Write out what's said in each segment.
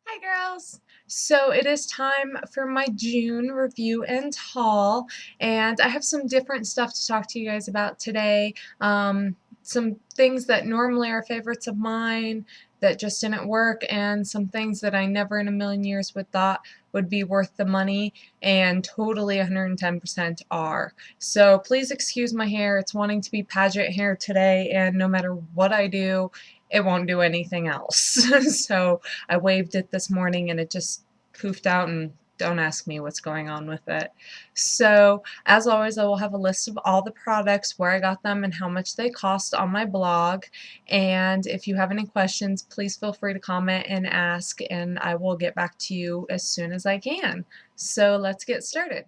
Hi girls! So it is time for my June review and haul, and I have some different stuff to talk to you guys about today. Some things that normally are favorites of mine that just didn't work, and some things that I never in a million years would thought would be worth the money, and totally 110% are. So please excuse my hair. It's wanting to be pageant hair today, and no matter what I do, it won't do anything else. So I waved it this morning and it just poofed out, and don't ask me what's going on with it. So as always, I will have a list of all the products, where I got them, and how much they cost on my blog. And if you have any questions, please feel free to comment and ask, and I will get back to you as soon as I can. So let's get started.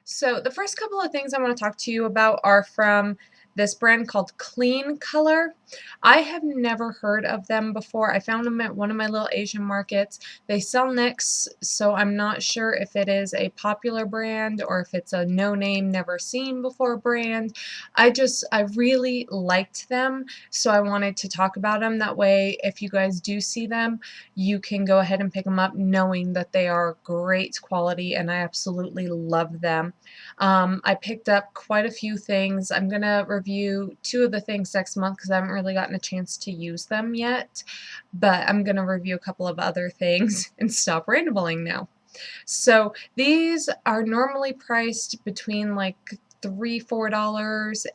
So the first couple of things I want to talk to you about are from this brand called Clean Color. I have never heard of them before. I found them at one of my little Asian markets. They sell NYX, so I'm not sure if it is a popular brand or if it's a no-name, never seen before brand. I really liked them, so I wanted to talk about them. That way, if you guys do see them, you can go ahead and pick them up knowing that they are great quality, and I absolutely love them. I picked up quite a few things. I'm going to review two of the things next month because I haven't really gotten a chance to use them yet, but I'm going to review a couple of other things and stop rambling now. So these are normally priced between like $3, $4,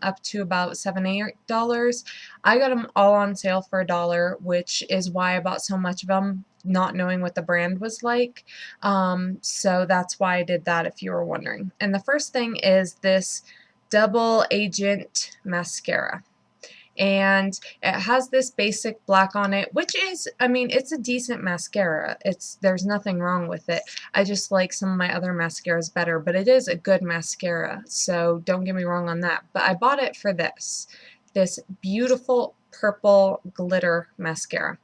up to about $7, $8. I got them all on sale for $1, which is why I bought so much of them, not knowing what the brand was like. So that's why I did that, if you were wondering. And the first thing is this Double Agent Mascara, and it has this basic black on it, which is, I mean, it's a decent mascara. There's nothing wrong with it. I just like some of my other mascaras better, but it is a good mascara, so don't get me wrong on that. But I bought it for this beautiful purple glitter mascara.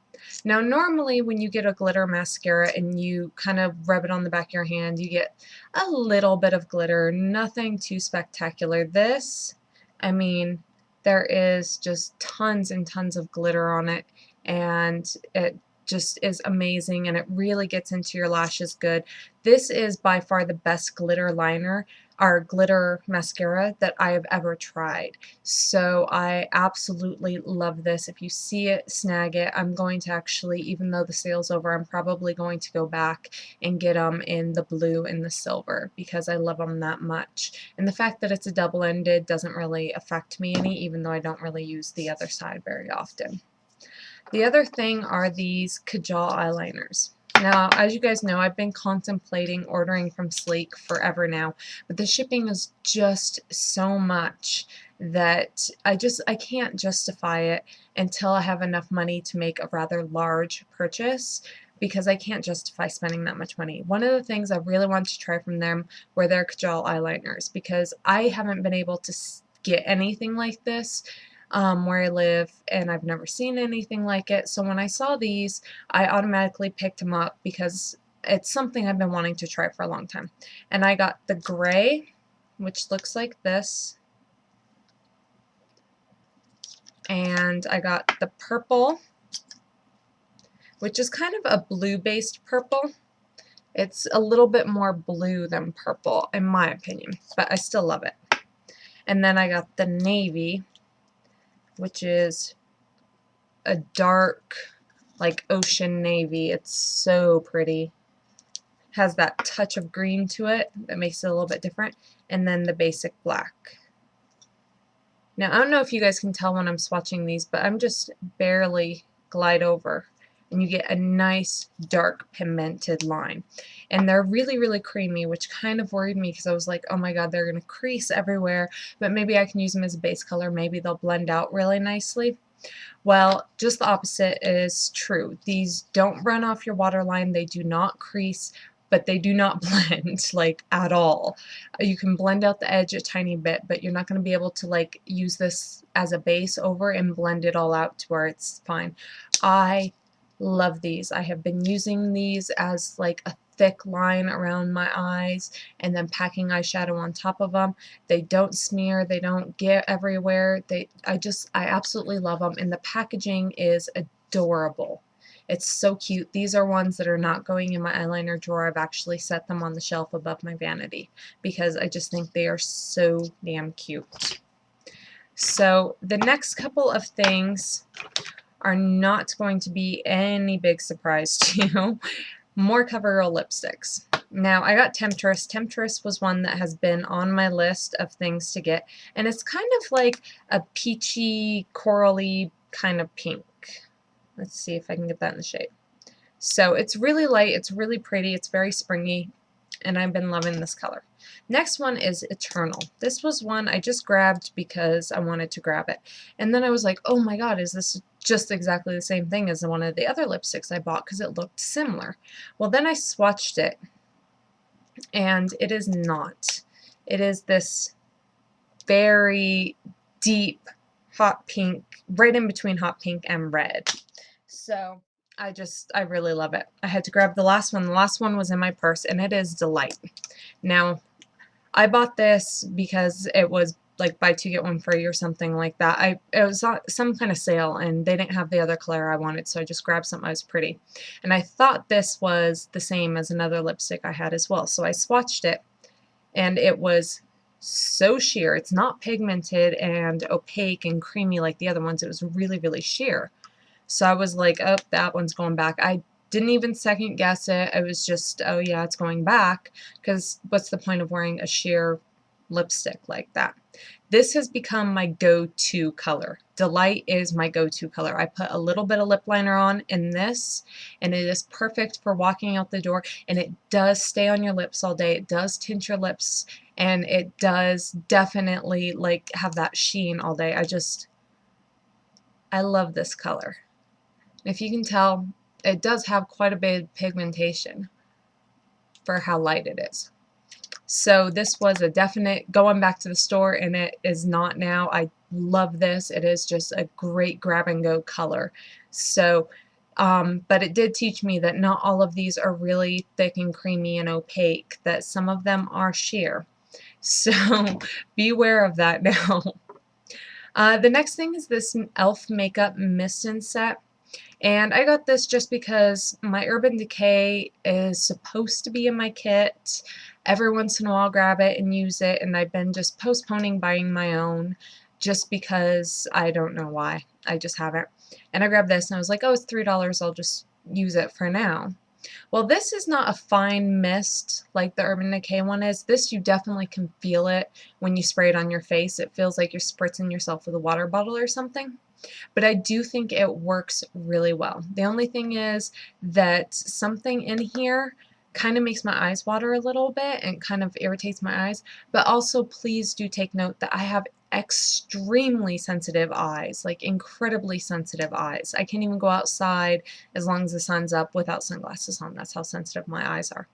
Now normally when you get a glitter mascara and you kind of rub it on the back of your hand, you get a little bit of glitter, nothing too spectacular. This, I mean, there is just tons and tons of glitter on it, and it just is amazing, and it really gets into your lashes good. This is by far the best glitter liner or glitter mascara that I have ever tried. So I absolutely love this. If you see it, snag it. I'm going to actually, even though the sale's over, I'm probably going to go back and get them in the blue and the silver because I love them that much. And the fact that it's a double-ended doesn't really affect me any, even though I don't really use the other side very often. The other thing are these Kajal eyeliners. Now, as you guys know, I've been contemplating ordering from Sleek forever now, but the shipping is just so much that I can't justify it until I have enough money to make a rather large purchase, because I can't justify spending that much money. One of the things I really wanted to try from them were their Kajal eyeliners, because I haven't been able to get anything like this where I live, and I've never seen anything like it. So when I saw these, I automatically picked them up because it's something I've been wanting to try for a long time. And I got the gray, which looks like this, and I got the purple, which is kind of a blue-based purple. It's a little bit more blue than purple, in my opinion, but I still love it. And then I got the navy, which is a dark, like ocean navy. It's so pretty. Has that touch of green to it that makes it a little bit different. And then the basic black. Now, I don't know if you guys can tell when I'm swatching these, but I'm just barely glide over, and you get a nice dark pigmented line. And they're really, really creamy, which kind of worried me because I was like, oh my god, they're going to crease everywhere, but maybe I can use them as a base color. Maybe they'll blend out really nicely. Well, just the opposite is true. These don't run off your waterline, they do not crease, but they do not blend, like, at all. You can blend out the edge a tiny bit, but you're not going to be able to, like, use this as a base over and blend it all out to where it's fine. I love these. I have been using these as, like, a thick line around my eyes and then packing eyeshadow on top of them. They don't smear, they don't get everywhere. I absolutely love them, and the packaging is adorable. It's so cute. These are ones that are not going in my eyeliner drawer. I've actually set them on the shelf above my vanity because I just think they are so damn cute. So the next couple of things are not going to be any big surprise to you. More CoverGirl lipsticks. Now, I got Temptress. Temptress was one that has been on my list of things to get, and it's kind of like a peachy, corally kind of pink. Let's see if I can get that in the shade. So it's really light, it's really pretty, it's very springy, and I've been loving this color. Next one is Eternal. This was one I just grabbed because I wanted to grab it. And then I was like, oh my god, is this just exactly the same thing as one of the other lipsticks I bought because it looked similar. Well, then I swatched it, and it is not. It is this very deep hot pink, right in between hot pink and red. So I really love it. I had to grab the last one. The last one was in my purse, and it is Delight. Now, I bought this because it was like buy two get one free or something like that. It was some kind of sale, and they didn't have the other color I wanted, so I just grabbed something that was pretty. And I thought this was the same as another lipstick I had as well, so I swatched it, and it was so sheer. It's not pigmented and opaque and creamy like the other ones. It was really, really sheer. So I was like, oh, that one's going back. I didn't even second guess it. I was just, oh yeah, it's going back, because what's the point of wearing a sheer lipstick like that? This has become my go-to color. Delight is my go-to color. I put a little bit of lip liner on in this, and it is perfect for walking out the door, and it does stay on your lips all day. It does tint your lips, and it does definitely like have that sheen all day. I love this color. If you can tell, it does have quite a bit of pigmentation for how light it is. So this was a definite going back to the store, and it is not now. I love this. It is just a great grab and go color. So, but it did teach me that not all of these are really thick and creamy and opaque, that some of them are sheer. So beware of that now. The next thing is this e.l.f. Makeup Mist and Set. And I got this just because my Urban Decay is supposed to be in my kit. Every once in a while I'll grab it and use it, and I've been just postponing buying my own just because I don't know why. I just haven't. And I grabbed this and I was like, oh, it's $3, I'll just use it for now. Well, this is not a fine mist like the Urban Decay one is. This, you definitely can feel it when you spray it on your face. It feels like you're spritzing yourself with a water bottle or something. But I do think it works really well. The only thing is that something in here kind of makes my eyes water a little bit and kind of irritates my eyes. But also, please do take note that I have extremely sensitive eyes, like incredibly sensitive eyes. I can't even go outside as long as the sun's up without sunglasses on. That's how sensitive my eyes are.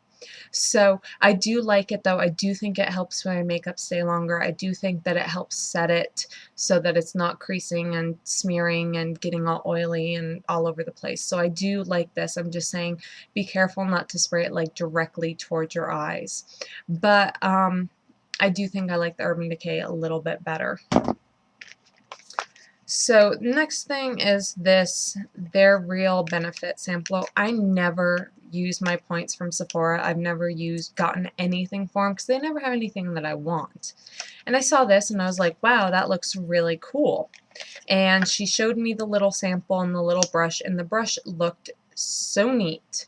So I do like it, though. I do think it helps my makeup stay longer. I do think that it helps set it so that it's not creasing and smearing and getting all oily and all over the place. So I do like this. I'm just saying be careful not to spray it like directly towards your eyes. But I do think I like the Urban Decay a little bit better. So next thing is this Their Real Benefit sample. I never use my points from Sephora. I've never gotten anything for them because they never have anything that I want. And I saw this and I was like, wow, that looks really cool. And she showed me the little sample and the little brush, and the brush looked so neat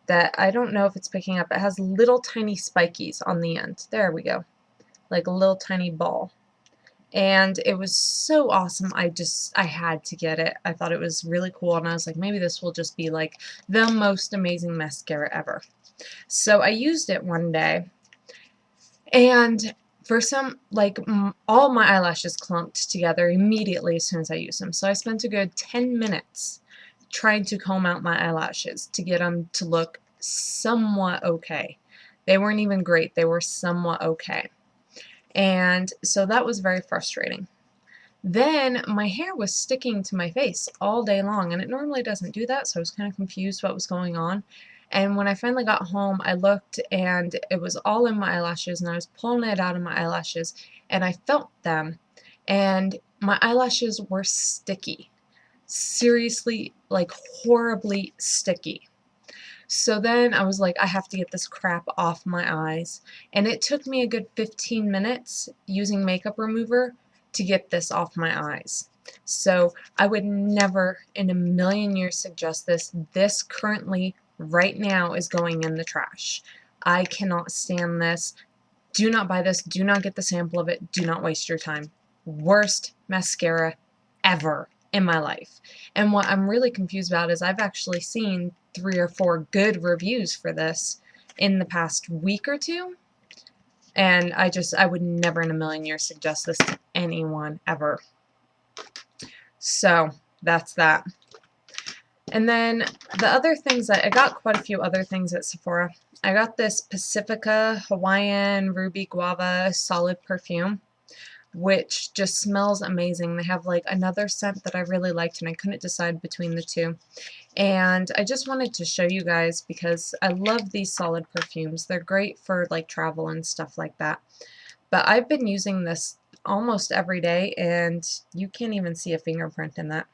that I don't know if it's picking up. It has little tiny spikies on the end. There we go. Like a little tiny ball. And it was so awesome. I had to get it. I thought it was really cool, and I was like, maybe this will just be like the most amazing mascara ever. So I used it one day, and for some, like, all my eyelashes clumped together immediately as soon as I used them. So I spent a good 10 minutes trying to comb out my eyelashes to get them to look somewhat okay. They weren't even great. They were somewhat okay. And so that was very frustrating. Then my hair was sticking to my face all day long, and it normally doesn't do that, so I was kind of confused what was going on. And when I finally got home, I looked, and it was all in my eyelashes, and I was pulling it out of my eyelashes, and I felt them, and my eyelashes were sticky. seriously, like, horribly sticky. So then I was like, I have to get this crap off my eyes. And it took me a good 15 minutes using makeup remover to get this off my eyes. So I would never in a million years suggest this. This currently, right now, is going in the trash. I cannot stand this. Do not buy this. Do not get the sample of it. Do not waste your time. Worst mascara ever in my life. And what I'm really confused about is I've actually seen 3 or 4 good reviews for this in the past week or two. And I would never in a million years suggest this to anyone ever. So that's that. And then the other things I got quite a few other things at Sephora. I got this Pacifica Hawaiian Ruby Guava Solid Perfume, which just smells amazing. They have like another scent that I really liked and I couldn't decide between the two. And I just wanted to show you guys because I love these solid perfumes. They're great for like travel and stuff like that. But I've been using this almost every day and you can't even see a fingerprint in that.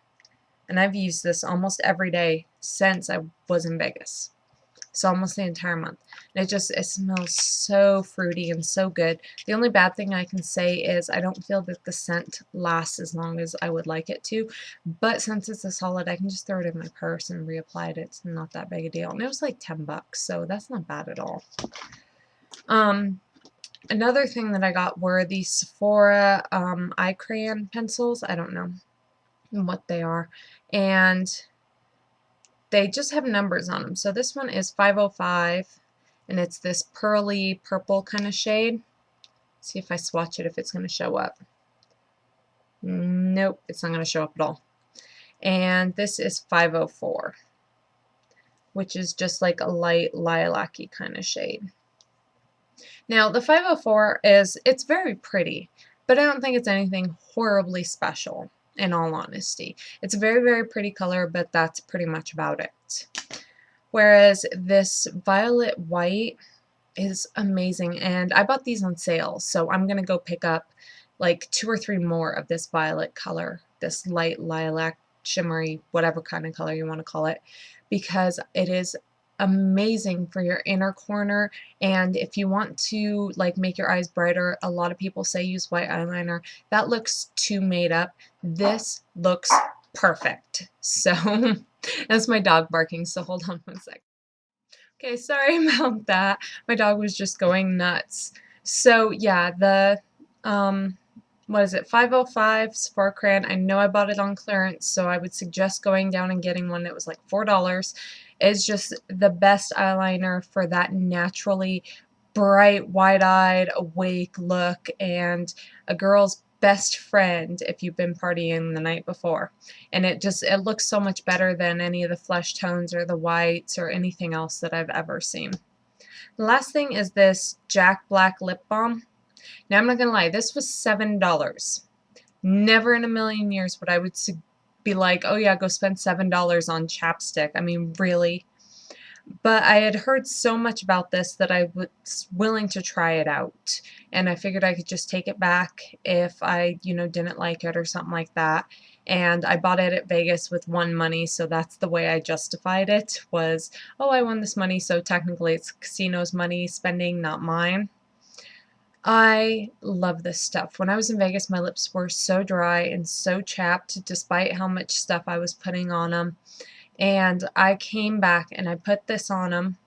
And I've used this almost every day since I was in Vegas. So almost the entire month. And it smells so fruity and so good. The only bad thing I can say is I don't feel that the scent lasts as long as I would like it to. But since it's a solid, I can just throw it in my purse and reapply it. It's not that big a deal. And it was like 10 bucks, so that's not bad at all. Another thing that I got were these Sephora eye crayon pencils. I don't know what they are. And they just have numbers on them. So this one is 505, and it's this pearly purple kind of shade. See if I swatch it if it's going to show up. Nope, it's not going to show up at all. And this is 504, which is just like a light lilac-y kind of shade. Now the 504 it's very pretty, but I don't think it's anything horribly special. In all honesty, it's a very, very pretty color, but that's pretty much about it. Whereas this violet white is amazing, and I bought these on sale, so I'm gonna go pick up like 2 or 3 more of this violet color, this light lilac, shimmery, whatever kind of color you want to call it, because it is amazing for your inner corner. And if you want to like make your eyes brighter, a lot of people say use white eyeliner. That looks too made up. This looks perfect. So that's my dog barking, so hold on one sec. Okay, sorry about that. My dog was just going nuts. So yeah, the what is it, 505 Sephora crayon. I know I bought it on clearance, so I would suggest going down and getting one that was like $4. It's just the best eyeliner for that naturally bright, wide-eyed, awake look, and a girl's best friend if you've been partying the night before. And it looks so much better than any of the flesh tones or the whites or anything else that I've ever seen. The last thing is this Jack Black lip balm. Now, I'm not going to lie, this was $7. Never in a million years would I be like, oh yeah, go spend $7 on chapstick. I mean, really? But I had heard so much about this that I was willing to try it out. And I figured I could just take it back if I, didn't like it or something like that. And I bought it at Vegas with won money, so that's the way I justified it, was, oh, I won this money, so technically it's casino's money spending, not mine. I love this stuff. When I was in Vegas, my lips were so dry and so chapped despite how much stuff I was putting on them. And I came back and I put this on them.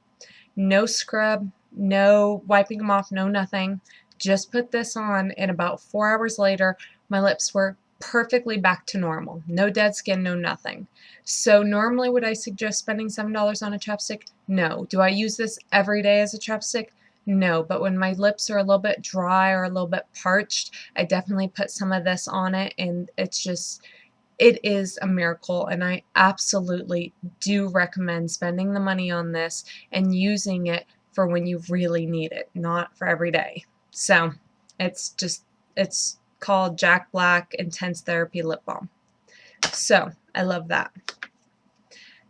No scrub, no wiping them off, no nothing. Just put this on, and about 4 hours later, my lips were perfectly back to normal. No dead skin, no nothing. So normally would I suggest spending $7 on a chapstick? No. Do I use this every day as a chapstick? No, but when my lips are a little bit dry or a little bit parched, I definitely put some of this on it, and it is a miracle, and I absolutely do recommend spending the money on this and using it for when you really need it, not for every day. So it's called Jack Black Intense Therapy Lip Balm. So I love that.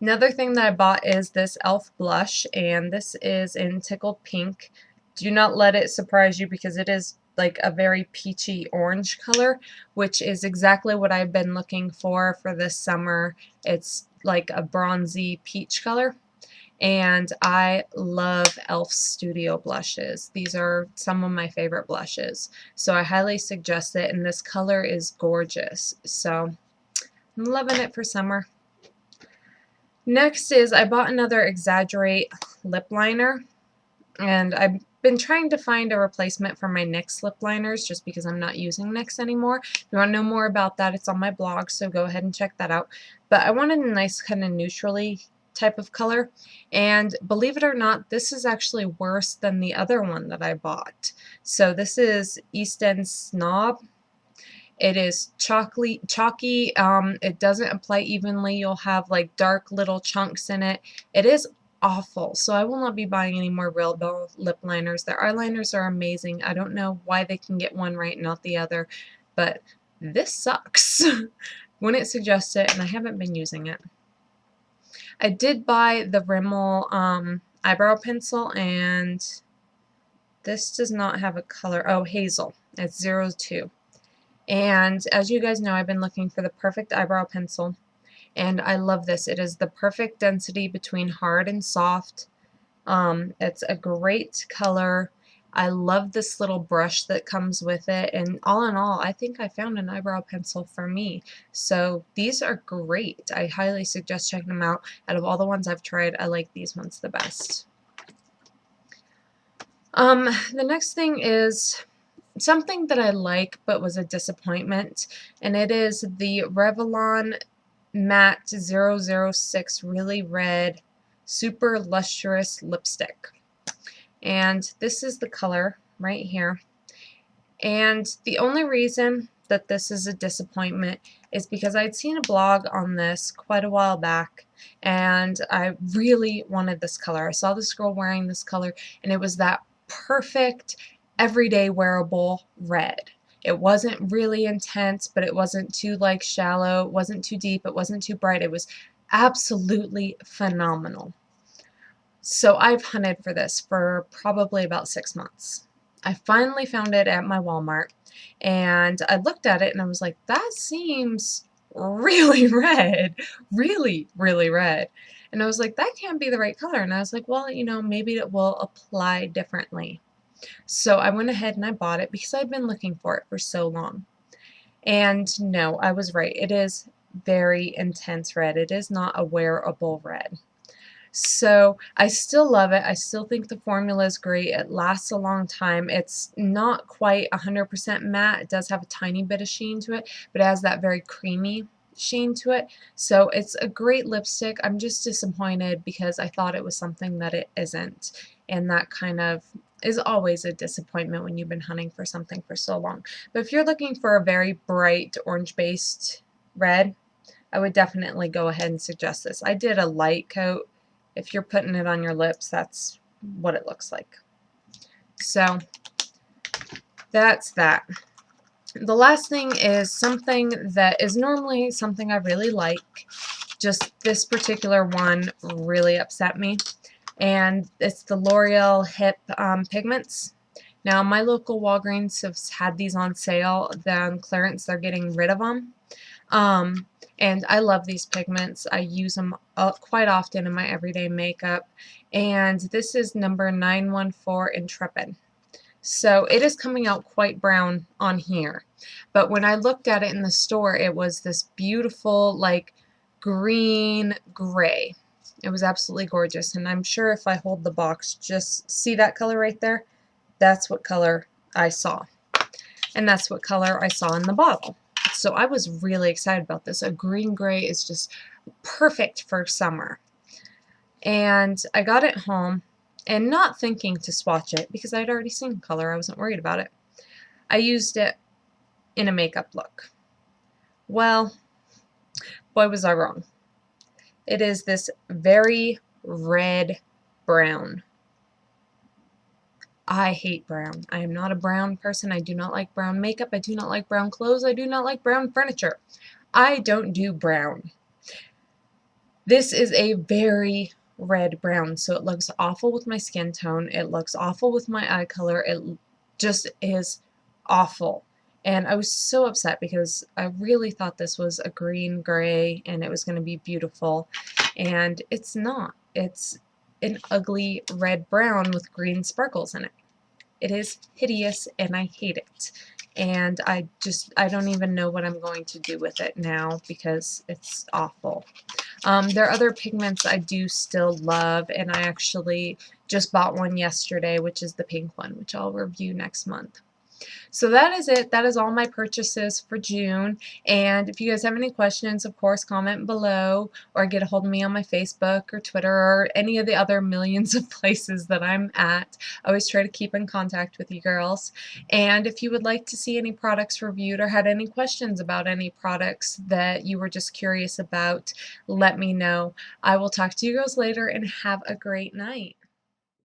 Another thing that I bought is this e.l.f. blush, and this is in Tickled Pink. Do not let it surprise you because it is like a very peachy orange color, which is exactly what I've been looking for this summer. It's like a bronzy peach color. And I love e.l.f. Studio blushes. These are some of my favorite blushes. So I highly suggest it, and this color is gorgeous. So I'm loving it for summer. Next is I bought another Exaggerate lip liner, and I've been trying to find a replacement for my NYX lip liners just because I'm not using NYX anymore. If you want to know more about that, it's on my blog, so go ahead and check that out. But I wanted a nice kind of neutrally type of color, and believe it or not, this is actually worse than the other one that I bought. So this is East End Snob. It is chalky. It doesn't apply evenly. You'll have like dark little chunks in it. It is awful. So I will not be buying any more Real Bell lip liners. Their eyeliners are amazing. I don't know why they can get one right and not the other, but this sucks. Wouldn't suggest it, and I haven't been using it. I did buy the Rimmel eyebrow pencil, and this does not have a color. Oh, Hazel. It's 02. And as you guys know, I've been looking for the perfect eyebrow pencil, and I love this. It is the perfect density between hard and soft. It's a great color. I love this little brush that comes with it, and all in all, I think I found an eyebrow pencil for me. So these are great. I highly suggest checking them out. Out of all the ones I've tried, I like these ones the best. The next thing is something that I like but was a disappointment, and it is the Revlon Matte 006 Really Red Super Lustrous Lipstick. And this is the color right here. And the only reason that this is a disappointment is because I'd seen a blog on this quite a while back, and I really wanted this color. I saw this girl wearing this color, and it was that perfect everyday wearable red. It wasn't really intense, but it wasn't too like shallow, it wasn't too deep, it wasn't too bright. It was absolutely phenomenal. So I've hunted for this for probably about 6 months. I finally found it at my Walmart, and I looked at it and I was like, that seems really red, really, really red. And I was like, that can't be the right color. And I was like, well, you know, maybe it will apply differently. So I went ahead and I bought it because I've been looking for it for so long. And no, I was right. It is very intense red. It is not a wearable red. So I still love it. I still think the formula is great. It lasts a long time. It's not quite 100% matte. It does have a tiny bit of sheen to it, but it has that very creamy sheen to it. So it's a great lipstick. I'm just disappointed because I thought it was something that it isn't. And that kind of is always a disappointment when you've been hunting for something for so long. But if you're looking for a very bright orange-based red, I would definitely go ahead and suggest this. I did a light coat. If you're putting it on your lips, that's what it looks like. So that's that. The last thing is something that is normally something I really like. Just this particular one really upset me. And it's the L'Oreal Hip Pigments. Now, my local Walgreens have had these on sale. They're on clearance. They're getting rid of them. And I love these pigments. I use them quite often in my everyday makeup. And this is number 914 Intrepid. So it is coming out quite brown on here. But when I looked at it in the store, it was this beautiful, like, green gray. It was absolutely gorgeous. And I'm sure if I hold the box, just see that color right there? That's what color I saw. And that's what color I saw in the bottle. So I was really excited about this. A green gray is just perfect for summer. And I got it home, and not thinking to swatch it because I'd already seen color. I wasn't worried about it. I used it in a makeup look. Well, boy was I wrong. It is this very red brown. I hate brown. I am not a brown person. I do not like brown makeup. I do not like brown clothes. I do not like brown furniture. I don't do brown. This is a very red brown, so it looks awful with my skin tone. It looks awful with my eye color. It just is awful. And I was so upset because I really thought this was a green gray and it was going to be beautiful, and it's not. It's an ugly red brown with green sparkles in it. It is hideous and I hate it. And I don't even know what I'm going to do with it now because it's awful. There are other pigments I do still love, and I actually just bought one yesterday, which is the pink one, which I'll review next month. So that is it. That is all my purchases for June. And if you guys have any questions, of course, comment below or get a hold of me on my Facebook or Twitter or any of the other millions of places that I'm at. I always try to keep in contact with you girls. And if you would like to see any products reviewed or had any questions about any products that you were just curious about, let me know. I will talk to you girls later and have a great night.